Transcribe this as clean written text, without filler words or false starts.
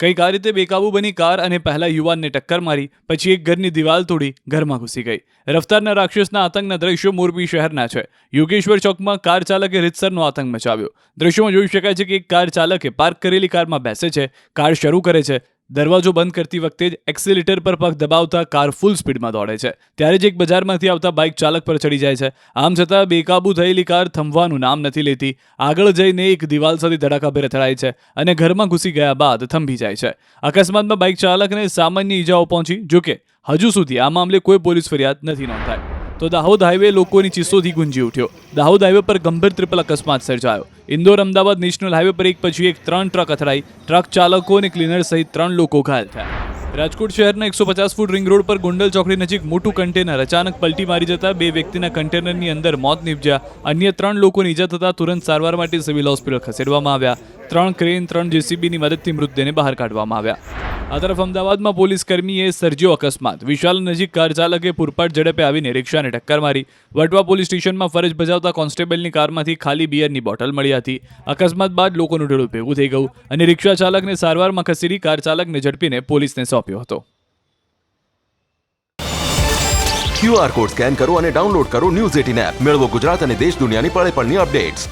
કંઈક આ રીતે બેકાબુ બની કાર અને પહેલા યુવાનને ટક્કર મારી, પછી એક ઘરની દિવાલ તોડી ઘરમાં ઘૂસી ગઈ. રફતારના રાક્ષસના આતંકના દ્રશ્યો મોરબી શહેરના છે. યોગેશ્વર ચોકમાં કાર ચાલકે રીતસરનો આતંક મચાવ્યો. દ્રશ્યોમાં જોઈ શકાય છે કે એક કાર ચાલકે પાર્ક કરેલી કારમાં બેસે છે, કાર શરૂ કરે છે. દરવાજો બંધ કરતી વખતે જ એક્સિલેટર પર પગ દબાવતા કાર ફૂલ સ્પીડમાં દોડે છે. ત્યારે જ એક બજારમાંથી આવતા બાઇક ચાલક પર ચડી જાય છે. આમ છતાં બેકાબુ થયેલી કાર થંભવાનું નામ નથી લેતી. આગળ જઈને એક દિવાલ સાથે ધડાકાભેર અથડાય છે અને ઘરમાં ઘૂસી ગયા બાદ થંભી જાય છે. અકસ્માતમાં બાઇક ચાલકને સામાન્ય ઈજાઓ પહોંચી. જોકે હજુ સુધી આ મામલે કોઈ પોલીસ ફરિયાદ નથી નોંધાઈ. તો દાહોદ હાઈવે લોકોની ચીસોથી ગુંજી ઉઠ્યો. દાહોદ હાઈવે પર ગંભીર ટ્રિપલ અકસ્માત સર્જાયો. ઇન્દોર અમદાવાદ નેશનલ હાઈવે પર એક પછી એક 3 ટ્રક અથડાઈ. ટ્રક ચાલકો અને ક્લીનર સહિત 3 લોકો ઘાયલ થયા. રાજકોટ શહેરના 150 ફૂટ રિંગ રોડ પર ગોંડલ ચોકડી નજીક મોટું કન્ટેનર અચાનક પલટી મારી જતા 2 વ્યક્તિના કન્ટેનરની અંદર મોત નીપજ્યા. અન્ય 3 લોકોને ઈજા થતા તુરંત સારવાર માટે સિવિલ હોસ્પિટલ ખસેડવામાં આવ્યા. 3 ક્રેન 3 જેસીબીની મદદથી મૃતદેહને બહાર કાઢવામાં આવ્યા. આ તરફ અમદાવાદમાં પોલીસ કર્મીએ સર્જ્યો અકસ્માત. વિશાલ નજીક કાર ચાલકે પૂરપાટ ઝડપે આવીને રિક્ષાને ટક્કર મારી. વટવા પોલીસ સ્ટેશનમાં ફરજ બજાવતા કોન્સ્ટેબલની કારમાંથી ખાલી બિયરની બોટલ મળી હતી. અકસ્માત બાદ લોકોનું ટોળું ભેગું થઈ ગયું અને રિક્ષા ચાલકને સારવારમાં ખસેડી કાર ચાલકને ઝડપીને પોલીસને સોંપ્યો હતો. QR કોડ સ્કેન કરો અને ડાઉનલોડ કરો ન્યૂઝ 18 એપ. મેળવો ગુજરાત અને દેશ દુનિયાની પળે પળની અપડેટ્સ.